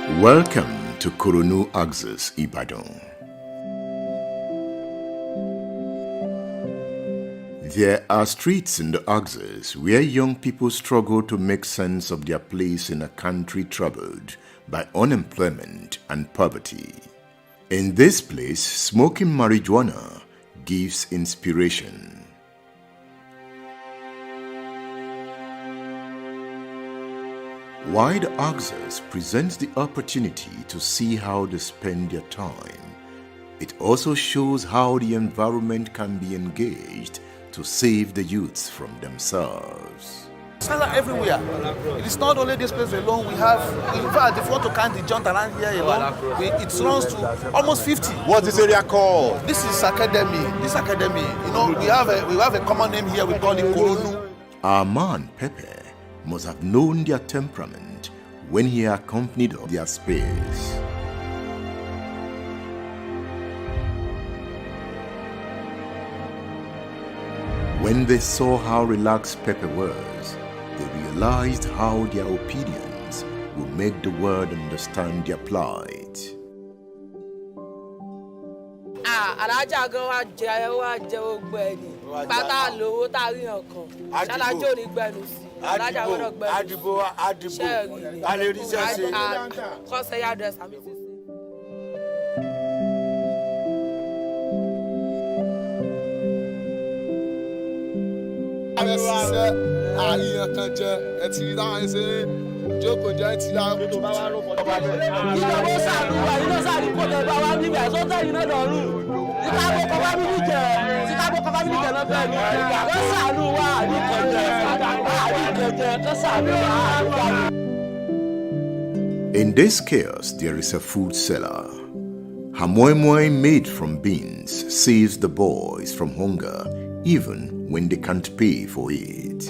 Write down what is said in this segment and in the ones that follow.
Welcome to Koronu Axis Ibadan. There are streets in the Axis where young people struggle to make sense of their place in a country troubled by unemployment and poverty. In this place, smoking marijuana gives inspiration. While the Axis presents the opportunity to see how they spend their time, it also shows how the environment can be engaged to save the youths from themselves. Sala everywhere. It is not only this place alone. We have, in fact, if you want to count the jump around here alone, it runs to almost 50. What's this area called? This is academy. This academy, you know, we have a common name here. We call it Koronu. Our man Pepe must have known their temperament when he accompanied their space. When they saw how relaxed Pepe was, they realized how their opinions will make the world understand their plight. In this chaos, there is a food seller. Hamoimoi made from beans saves the boys from hunger even when they can't pay for it.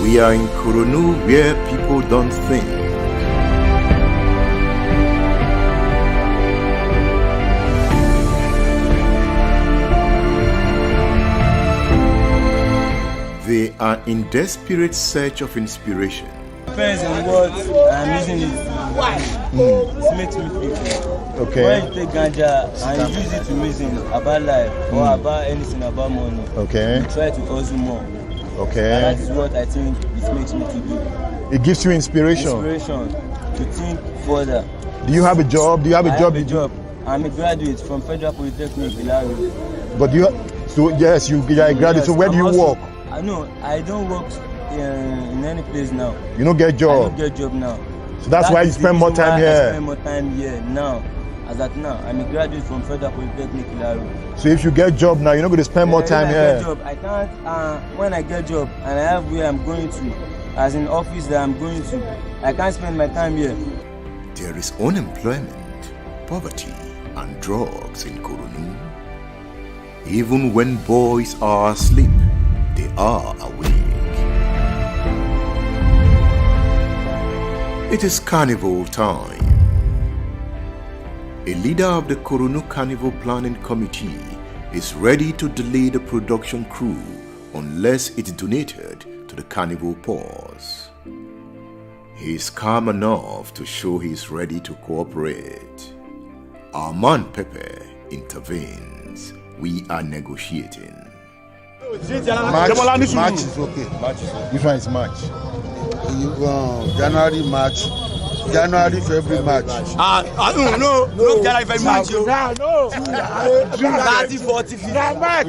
We are in Koronu where people don't think. They are in desperate search of inspiration. Depends on what I'm using it. It makes me think. Okay. When you take ganja and you use it to reason about life or about anything about money, Okay. you try to hustle more. Okay. And that is what I think it makes me to do. It gives you inspiration. Inspiration to think further. Do you have a job? Do you have a I job? have a job. I'm a graduate from Federal Polytechnic, Ilaro. But yes, you are a graduate. So where do you work? No, I don't work in any place now. You don't get job. I don't get job now. So that's why you spend more time here. I spend more time here now. As at now, I'm a graduate from Federal Polytechnic, Ilaro. So if you get job now, you're not going to spend more time here. I can't. When I get job and I have where I'm going to, as in office that I'm going to, I can't spend my time here. There is unemployment, poverty, and drugs in Koronu. Even when boys are asleep, they are awake. It is Carnival time. A leader of the Koronu Carnival Planning Committee is ready to delay the production crew unless it's donated to the Carnival pause. He is calm enough to show he is ready to cooperate. Our man Pepe intervenes. We are negotiating. March is okay. Which one is March? January, March. January, February, March. No, January, February, March. No. 30, 40, 50, 100.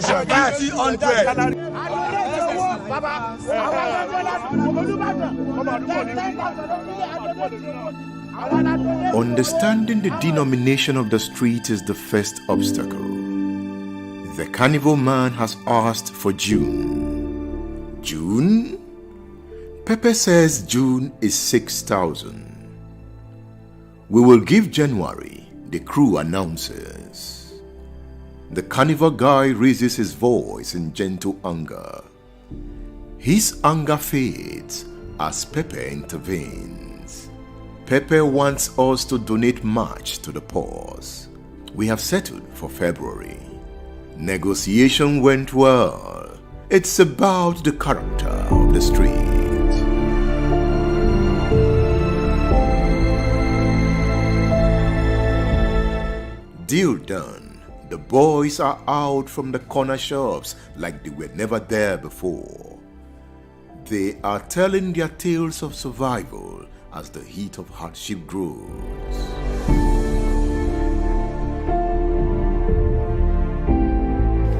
Understanding the denomination of the street is the first obstacle. The carnival man has asked for June. June? Pepe says June is 6,000. We will give January, the crew announces. The carnival guy raises his voice in gentle anger. His anger fades as Pepe intervenes. Pepe wants us to donate much to the poor. We have settled for February. Negotiation went well. It's about the character of the street. Deal done. The boys are out from the corner shops like they were never there before. They are telling their tales of survival as the heat of hardship grows.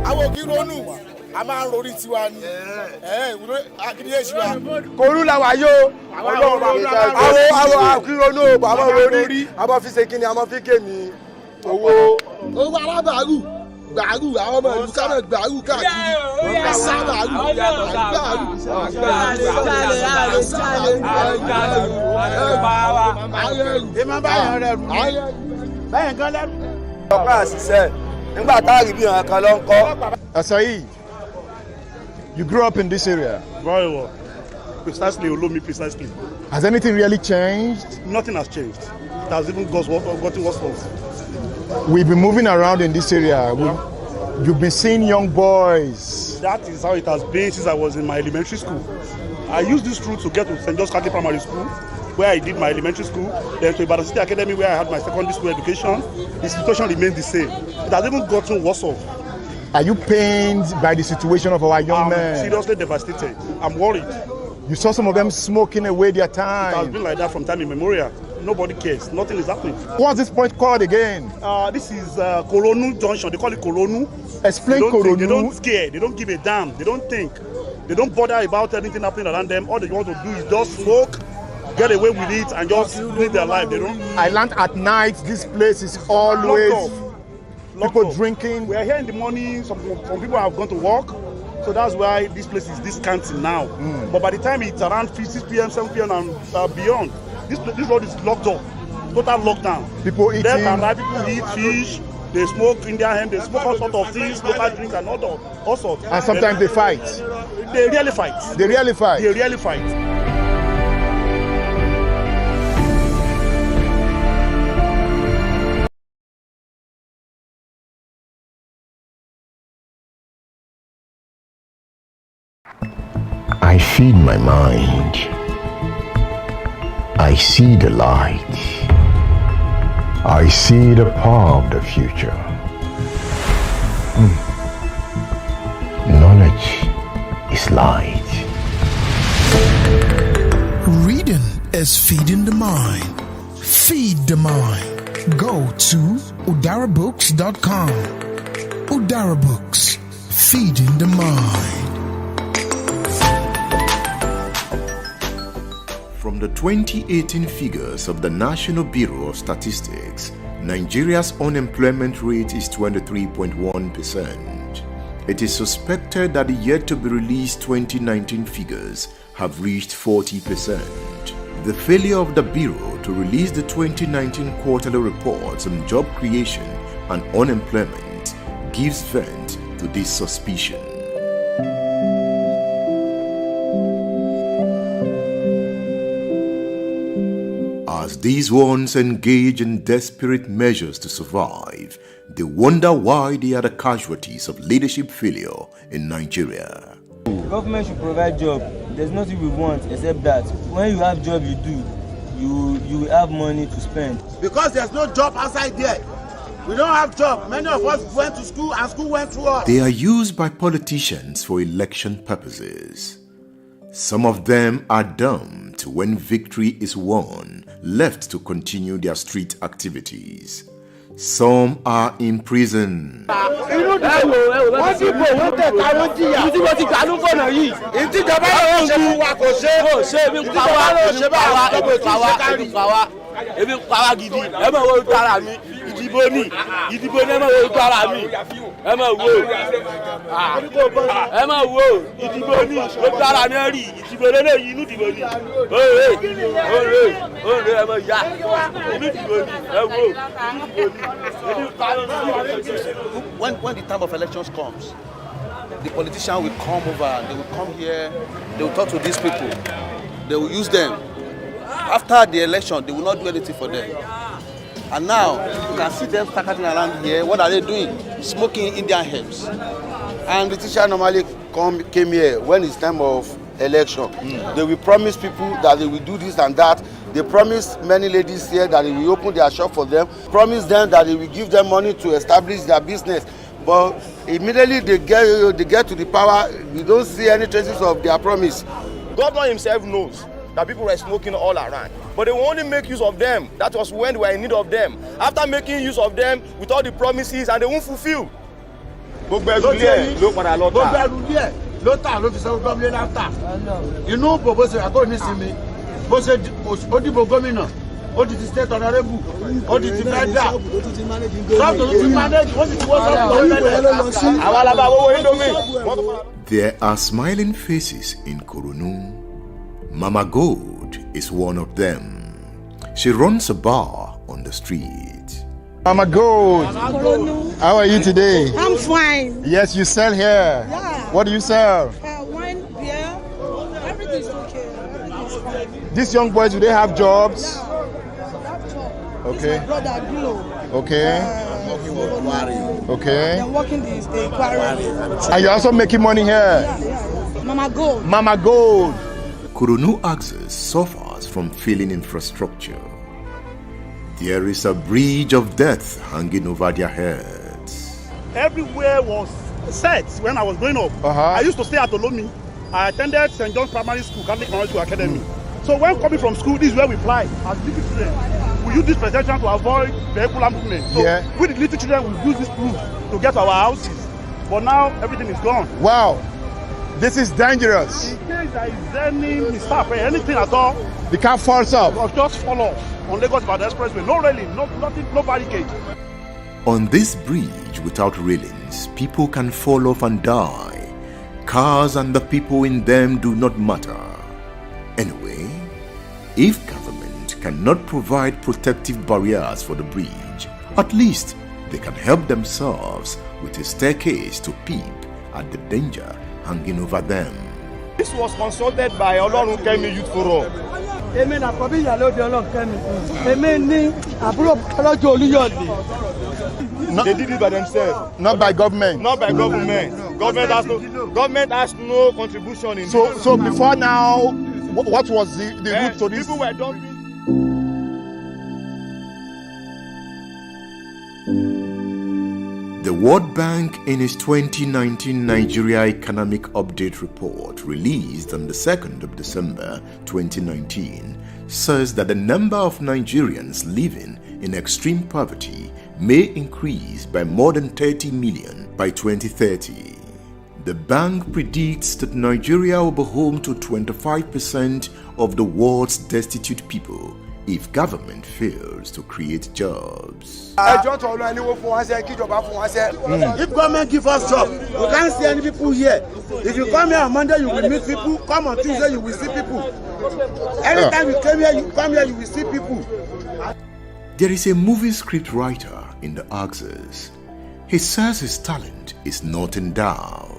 Àwọn Koronu, a máa ń rori tiwa ni. Koronu la wà yó. Àwọn Koronu, àwọn rori. A máa fi ṣe kíni, a máa fi kéni. Owó alábàárù, gbàrú, àwọn ọmọ ìlú ká máa gbàrú káàkiri. Sábàárù, Asaid, you grew up in this area. Very well. Precisely, Olomi, precisely. Has anything really changed? Nothing has changed. It has even gotten worse for us. We've been moving around in this area. You've been seeing young boys. That is how it has been since I was in my elementary school. I used this route to get to St. John's Catholic Primary School, where I did my elementary school, then to Ibadan City Academy, where I had my secondary school education. The situation remained the same. It has even gotten worse off. Are you pained by the situation of our young men? I'm seriously devastated. I'm worried. You saw some of them smoking away their time. It has been like that from time immemorial. Nobody cares. Nothing is happening. What's this point called again? This is Koronu Junction. They call it Koronu. Explain Koronu. They don't scare. They don't give a damn. They don't think. They don't bother about anything happening around them. All they want to do is just smoke, get away with it, and just live their life. They don't. I learned at night this place is always people drinking. We are here in the morning. Some people have gone to work. So that's why this place is this scanty now. But by the time it's around 6 p.m., 7 p.m. and beyond, this road is locked up. Total lockdown. People eating. Left and right, people eat fish. They smoke in their hand. They smoke all sorts of things, local drinks and all sorts. And sometimes they fight. They really fight. They really fight. They really fight. I feed my mind. I see the light. I see the power of the future. Knowledge is light. Reading is feeding the mind. Feed the mind. Go to udarabooks.com. Udara Books, feeding the mind. From the 2018 figures of the National Bureau of Statistics, Nigeria's unemployment rate is 23.1%. It is suspected that the yet-to-be-released 2019 figures have reached 40%. The failure of the Bureau to release the 2019 quarterly reports on job creation and unemployment gives vent to this suspicion. As these ones engage in desperate measures to survive, they wonder why they are the casualties of leadership failure in Nigeria. Government should provide job. There's nothing we want except that when you have job you will have money to spend. Because there's no job outside there. We don't have job. Many of us went to school and school went through us. They are used by politicians for election purposes. Some of them are dumped when victory is won, left to continue their street activities. Some are in prison. Ebi pawa gidi ẹ máa wo tara mi ìdìbò ni ẹ máa wo tara mi ẹ máa wo ìdìbò ni ó tara mi rí ìdìbò lele yìí inú ìdìbò ni ore ẹ máa ya inú ìdìbò ni ẹ wo When the time of elections comes, the politician will come over, they will come here, they will talk to these people, they will use them. After the election, they will not do anything for them. And now, you can see them circling around here. What are they doing? Smoking Indian herbs. And the teacher normally came here when it's time of election. They will promise people that they will do this and that. They promise many ladies here that they will open their shop for them. Promise them that they will give them money to establish their business. But immediately they get to the power, we don't see any traces of their promise. Governor himself knows that people were smoking all around, but they will only make use of them. That was when they were in need of them. After making use of them with all the promises, and they won't fulfill. There are smiling faces in Koronu. Mama Gold is one of them. She runs a bar on the street. Mama Gold, how are you today? I'm fine. Yes, you sell here. Yeah. What do you sell? Wine, beer, everything's okay. Everything's fine. These young boys, do they have jobs? Yeah. Okay. This is my brother, Gilo. Okay. Okay. They're working the quarry. And you're also making money here? Yeah. Mama Gold. Mama Gold. Koronu access suffers from failing infrastructure. There is a bridge of death hanging over their heads. Everywhere was set when I was growing up. I used to stay at Olomi. I attended St. John's Primary School, Catholic Primary School Academy. So when coming from school, this is where we fly. As little children, we use this protection to avoid vehicular movement. So with the little children, we use this proof to get to our houses. But now everything is gone. Wow. This is dangerous. In case there is any mishap, anything at all, the car falls off. Or just fall off on Lagos-Ibadan Expressway. No railing, nothing, no barricade. On this bridge without railings, people can fall off and die. Cars and the people in them do not matter. Anyway, if government cannot provide protective barriers for the bridge, at least they can help themselves with a staircase to peep at the danger hanging over them. This was consulted by Koronu Kemi Youth Forum. They did it by themselves, not by government. Not by government. Government has no contribution in this. So before now, what was the route to this? People were dumping. The World Bank, in its 2019 Nigeria Economic Update Report released on the 2nd of December 2019, says that the number of Nigerians living in extreme poverty may increase by more than 30 million by 2030. The bank predicts that Nigeria will be home to 25% of the world's destitute people if government fails to create jobs. If government give us job, we can't see any people here. If you come here on Monday, you will meet people. Come on Tuesday, you will see people. Anytime you come here, you will see people. There is a movie script writer in the Axis. He says his talent is not in doubt.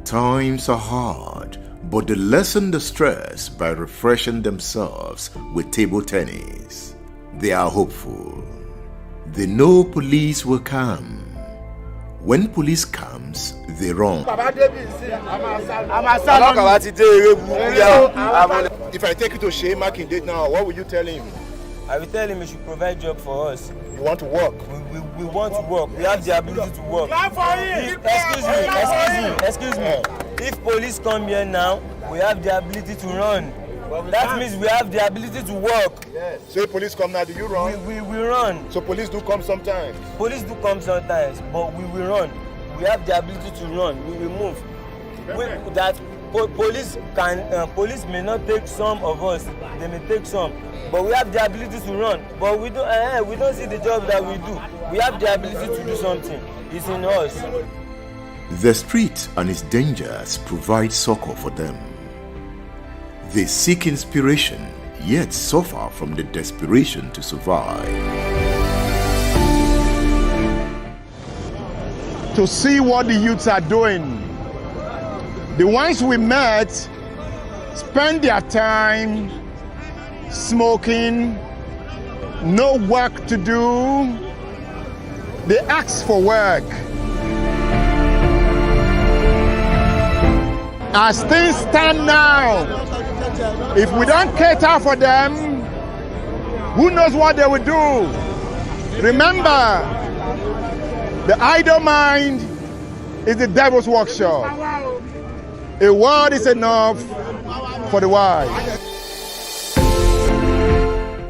Times are hard, but they lessen the stress by refreshing themselves with table tennis. They are hopeful. They know police will come. When police comes, they run. If I take you to Shea Makinde now, what will you tell him? I will tell him he should provide job for us. You want to work? We want to work. We have the ability to work. Excuse me. If police come here now, we have the ability to run. That means we have the ability to work. Yes. So if police come now, do you run? We run. So police do come sometimes? Police do come sometimes, but we will run. We have the ability to run. We will move. Police may not take some of us. They may take some, but we have the ability to run. But we don't see the job that we do. We have the ability to do something. It's in us. The street and its dangers provide succor for them. They seek inspiration, yet suffer from the desperation to survive. To see what the youths are doing. The ones we met spend their time smoking, no work to do. They ask for work. As things stand now, if we don't cater for them, who knows what they will do? Remember, the idle mind is the devil's workshop. A word is enough for the wise.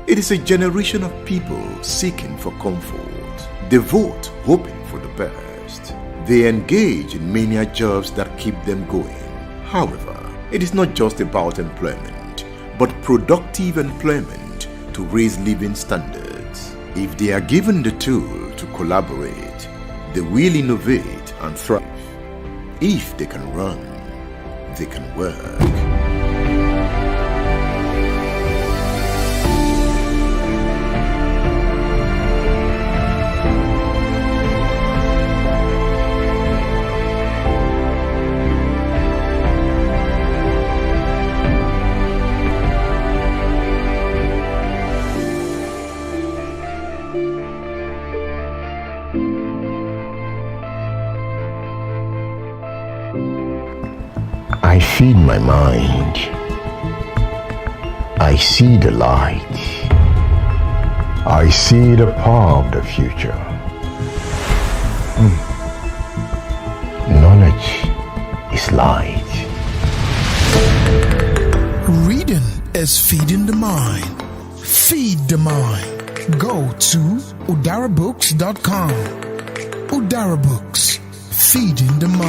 It is a generation of people seeking for comfort. They vote hoping for the best. They engage in many jobs that keep them going. However, it is not just about employment, but productive employment to raise living standards. If they are given the tool to collaborate, they will innovate and thrive. If they can run, they can work. I feed my mind. I see the light. I see the power of the future. Knowledge is light. Reading is feeding the mind. Feed the mind. Go to udarabooks.com. Udara Books, feeding the mind.